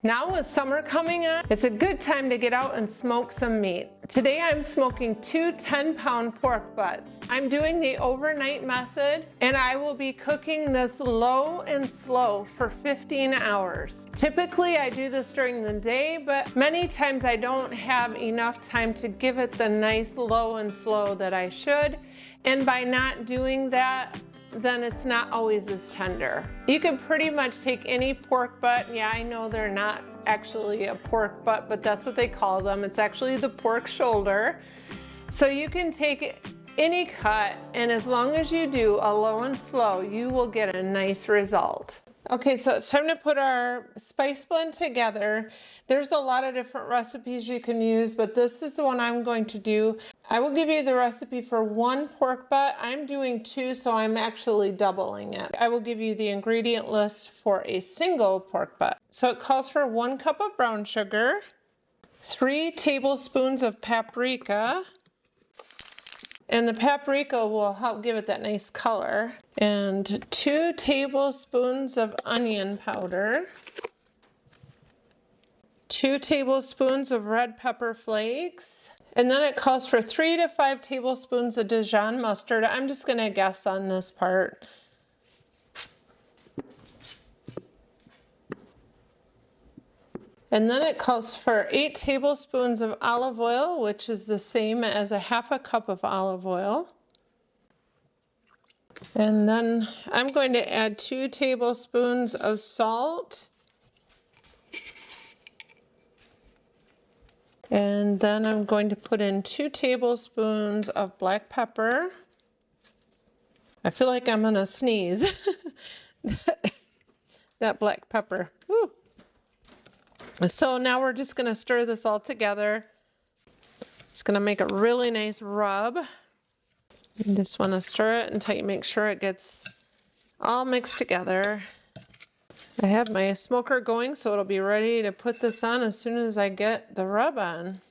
Now with summer coming on, it's a good time to get out and smoke some meat. Today I'm smoking 2 10-pound pork butts. I'm doing the overnight method and I will be cooking this low and slow for 15 hours. Typically I do this during the day, but many times I don't have enough time to give it the nice low and slow that I should. And by not doing that, then it's not always as tender. You can pretty much take any pork butt. Yeah, I know they're not actually a pork butt, but that's what they call them. It's actually the pork shoulder. So you can take any cut, and as long as you do a low and slow, you will get a nice result. Okay, so it's time to put our spice blend together. There's a lot of different recipes you can use, but this is the one I'm going to do. I will give you the recipe for 1 pork butt. I'm doing 2, so I'm actually doubling it. I will give you the ingredient list for a single pork butt. So it calls for 1 cup of brown sugar, 3 tablespoons of paprika, and the paprika will help give it that nice color. And 2 tablespoons of onion powder. 2 tablespoons of red pepper flakes. And then it calls for 3 to 5 tablespoons of Dijon mustard. I'm just gonna guess on this part. And then it calls for 8 tablespoons of olive oil, which is the same as a 1/2 cup of olive oil. And then I'm going to add 2 tablespoons of salt. And then I'm going to put in 2 tablespoons of black pepper. I feel like I'm gonna sneeze. That black pepper. Woo. So now we're just gonna stir this all together. It's gonna make a really nice rub. You just wanna stir it until you make sure it gets all mixed together. I have my smoker going, so it'll be ready to put this on as soon as I get the rub on.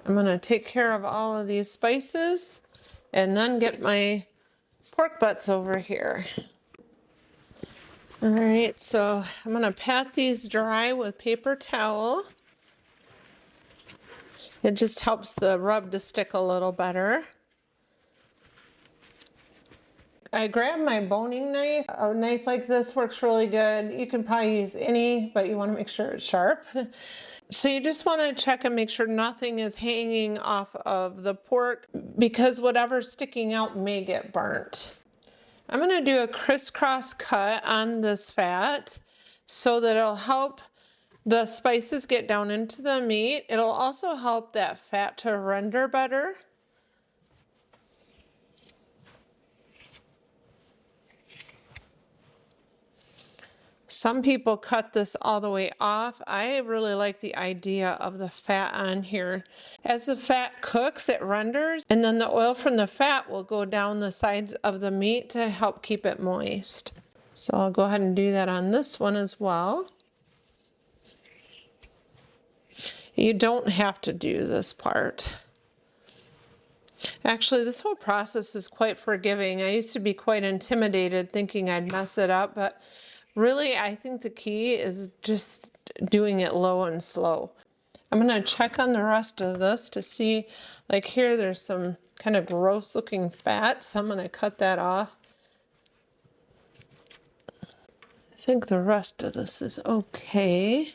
I'm gonna take care of all of these spices and then get my pork butts over here. All right, so I'm gonna pat these dry with paper towel. It just helps the rub to stick a little better. I grabbed my boning knife. A knife like this works really good. You can probably use any, but you want to make sure it's sharp. So you just want to check and make sure nothing is hanging off of the pork, because whatever's sticking out may get burnt. I'm going to do a crisscross cut on this fat so that it'll help the spices get down into the meat. It'll also help that fat to render better. Some people cut this all the way off. I really like the idea of the fat on here. As the fat cooks, it renders, and then the oil from the fat will go down the sides of the meat to help keep it moist. So I'll go ahead and do that on this one as well. You don't have to do this part. Actually, this whole process is quite forgiving. I used to be quite intimidated thinking I'd mess it up, but really, I think the key is just doing it low and slow. I'm gonna check on the rest of this to see, like here, there's some kind of gross looking fat, so I'm gonna cut that off. I think the rest of this is okay.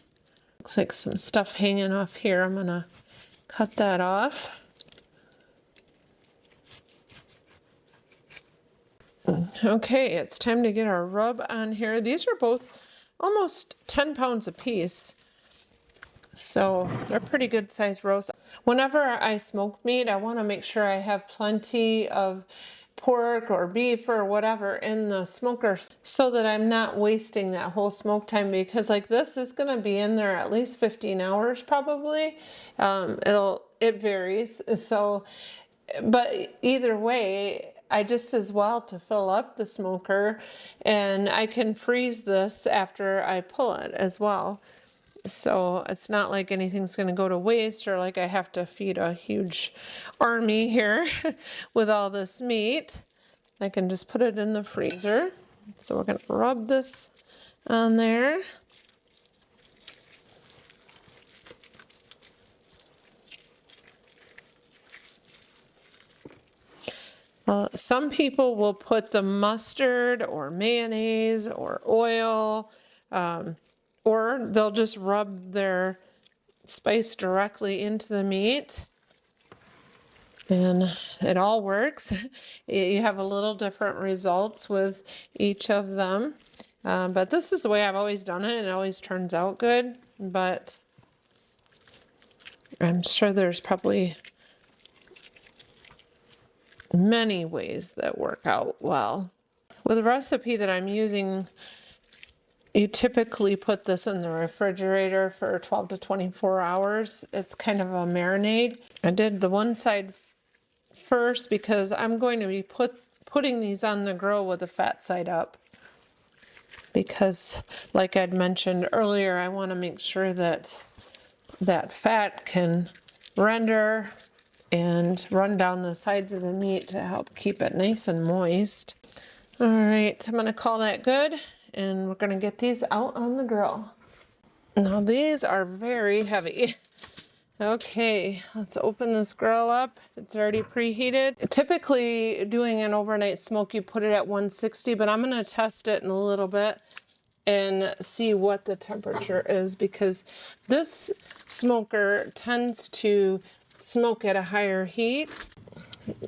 Looks like some stuff hanging off here. I'm gonna cut that off. Okay, it's time to get our rub on here. These are both almost 10 pounds a piece, so they're pretty good size roasts. Whenever I smoke meat, I want to make sure I have plenty of pork or beef or whatever in the smoker so that I'm not wasting that whole smoke time, because like this is going to be in there at least 15 hours probably. It varies. So, but either way, I just as well to fill up the smoker, and I can freeze this after I pull it as well. So it's not like anything's going to go to waste, or like I have to feed a huge army here with all this meat. I can just put it in the freezer. So we're going to rub this on there. Some people will put the mustard or mayonnaise or oil, or they'll just rub their spice directly into the meat. And it all works. You have a little different results with each of them. But this is the way I've always done it, and it always turns out good. But I'm sure there's probably many ways that work out well. With the recipe that I'm using, you typically put this in the refrigerator for 12 to 24 hours. It's kind of a marinade. I did the one side first because I'm going to be putting these on the grill with the fat side up. Because like I'd mentioned earlier, I want to make sure that that fat can render and run down the sides of the meat to help keep it nice and moist. All right, I'm gonna call that good, and we're gonna get these out on the grill. Now these are very heavy. Okay, let's open this grill up. It's already preheated. Typically doing an overnight smoke, you put it at 160, but I'm gonna test it in a little bit and see what the temperature is, because this smoker tends to smoke at a higher heat.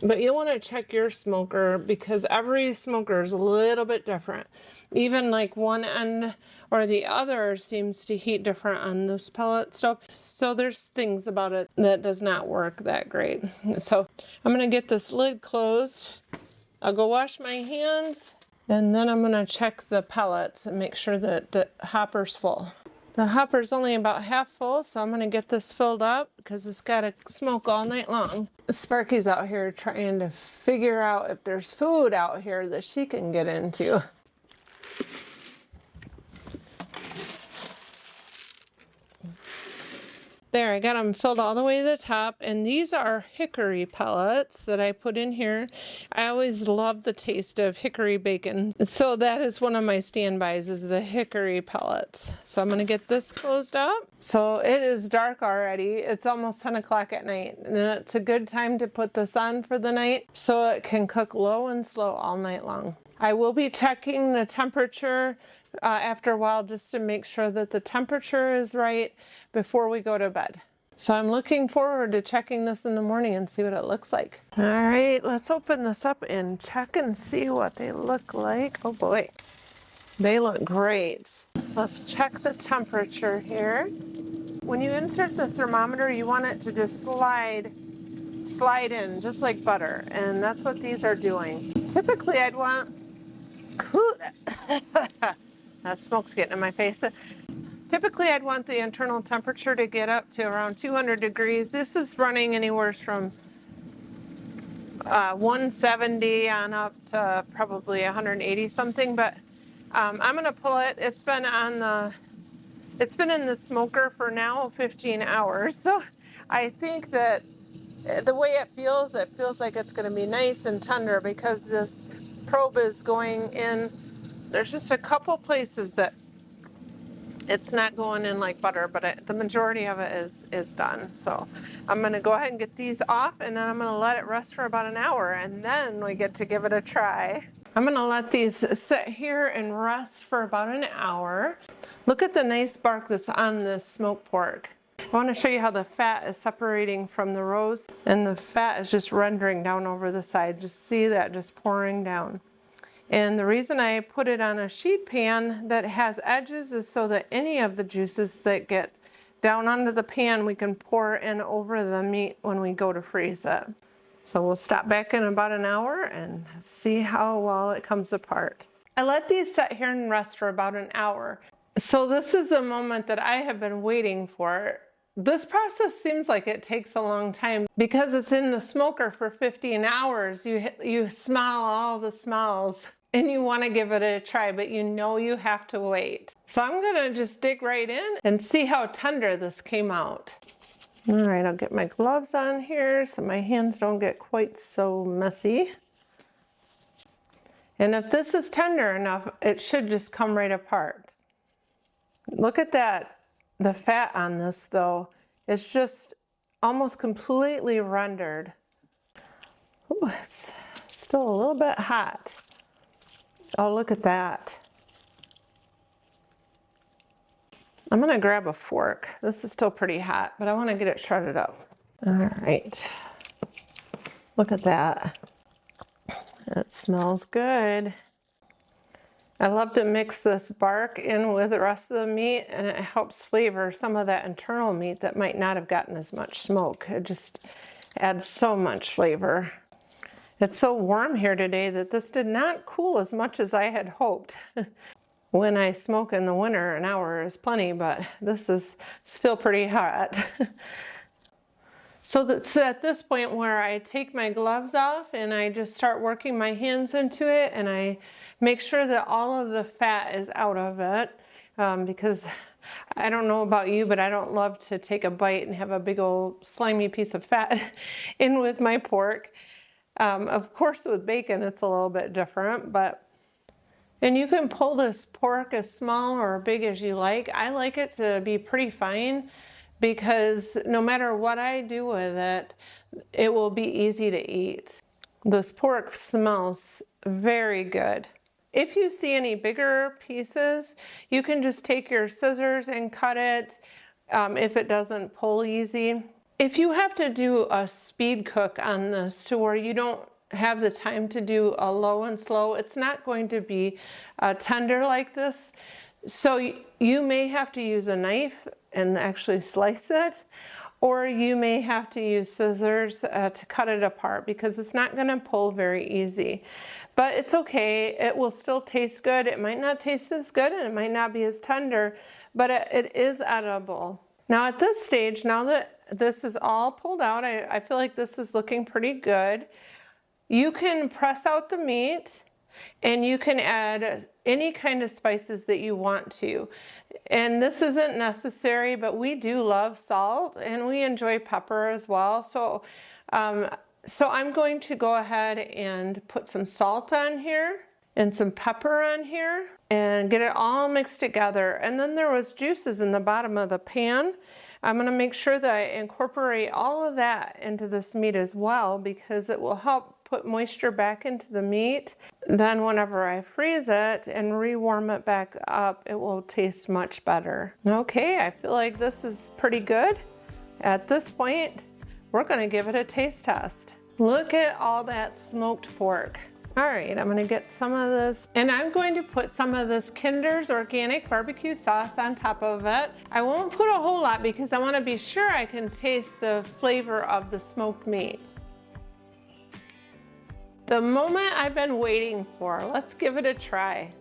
But you'll want to check your smoker because every smoker is a little bit different. Even like one end or the other seems to heat different on this pellet stove. So there's things about it that does not work that great. So I'm going to get this lid closed. I'll go wash my hands, and then I'm going to check the pellets and make sure that the hopper's full. The hopper's only about half full, so I'm going to get this filled up because it's got to smoke all night long. Sparky's out here trying to figure out if there's food out here that she can get into. There, I got them filled all the way to the top, and these are hickory pellets that I put in here. I always love the taste of hickory bacon, so that is one of my standbys, is the hickory pellets. So I'm going to get this closed up. So it is dark already. It's almost 10 o'clock at night, and it's a good time to put this on for the night so it can cook low and slow all night long. I will be checking the temperature after a while just to make sure that the temperature is right before we go to bed. So I'm looking forward to checking this in the morning and see what it looks like. All right, let's open this up and check and see what they look like. Oh boy, they look great. Let's check the temperature here. When you insert the thermometer, you want it to just slide in just like butter, and that's what these are doing. Typically I'd want that smoke's getting in my face. Typically I'd want the internal temperature to get up to around 200 degrees. This is running anywhere from 170 on up to probably 180 something, but I'm gonna pull it. It's been in the smoker for now 15 hours. So I think that the way it feels like it's gonna be nice and tender because this probe is going in. There's just a couple places that it's not going in like butter, but the majority of it is done. So I'm going to go ahead and get these off, and then I'm going to let it rest for about an hour, and then we get to give it a try. I'm going to let these sit here and rest for about an hour. Look at the nice bark that's on this smoked pork. I want to show you how the fat is separating from the roast, and the fat is just rendering down over the side. Just see that just pouring down. And the reason I put it on a sheet pan that has edges is so that any of the juices that get down onto the pan, we can pour in over the meat when we go to freeze it. So we'll stop back in about an hour and see how well it comes apart. I let these sit here and rest for about an hour. So this is the moment that I have been waiting for. This process seems like it takes a long time because it's in the smoker for 15 hours. You smell all the smells and you want to give it a try, but you know you have to wait. So I'm going to just dig right in and see how tender this came out. All right, I'll get my gloves on here so my hands don't get quite so messy. And if this is tender enough, it should just come right apart. Look at that. The fat on this though, it's just almost completely rendered. Ooh, it's Still a little bit hot. Oh, look at that. I'm gonna grab a fork. This is still pretty hot, but I wanna get it shredded up. All right, look at that. It smells good. I love to mix this bark in with the rest of the meat, and it helps flavor some of that internal meat that might not have gotten as much smoke. It just adds so much flavor. It's so warm here today that this did not cool as much as I had hoped. When I smoke in the winter, an hour is plenty, but this is still pretty hot. So that's at this point where I take my gloves off and I just start working my hands into it, and I make sure that all of the fat is out of it, because I don't know about you, but I don't love to take a bite and have a big old slimy piece of fat in with my pork. Of course with bacon it's a little bit different, and you can pull this pork as small or big as you like. I like it to be pretty fine, because no matter what I do with it, it will be easy to eat. This pork smells very good. If you see any bigger pieces, you can just take your scissors and cut it if it doesn't pull easy. If you have to do a speed cook on this to where you don't have the time to do a low and slow, it's not going to be tender like this. So you may have to use a knife and actually slice it, or you may have to use scissors to cut it apart, because it's not going to pull very easy. But it's okay, it will still taste good. It might not taste as good and it might not be as tender, but it is edible. Now at this stage, now that this is all pulled out, I feel like this is looking pretty good. You can press out the meat and you can add any kind of spices that you want to. And this isn't necessary, but we do love salt and we enjoy pepper as well. So I'm going to go ahead and put some salt on here and some pepper on here and get it all mixed together. And then there was juices in the bottom of the pan. I'm going to make sure that I incorporate all of that into this meat as well, because it will help put moisture back into the meat. Then whenever I freeze it and rewarm it back up, it will taste much better. Okay, I feel like this is pretty good. At this point, we're going to give it a taste test. Look at all that smoked pork. All right, I'm gonna get some of this, and I'm going to put some of this Kinder's organic barbecue sauce on top of it. I won't put a whole lot because I wanna be sure I can taste the flavor of the smoked meat. The moment I've been waiting for. Let's give it a try.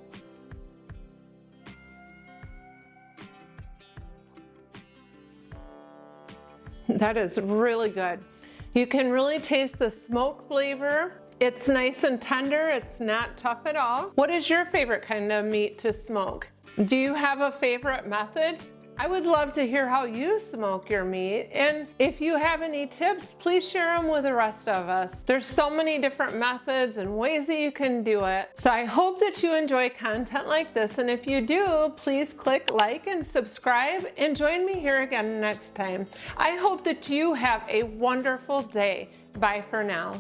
That is really good. You can really taste the smoke flavor. It's nice and tender, it's not tough at all. What is your favorite kind of meat to smoke? Do you have a favorite method? I would love to hear how you smoke your meat, and if you have any tips, please share them with the rest of us. There's so many different methods and ways that you can do it. So I hope that you enjoy content like this, and if you do, please click like and subscribe and join me here again next time. I hope that you have a wonderful day. Bye for now.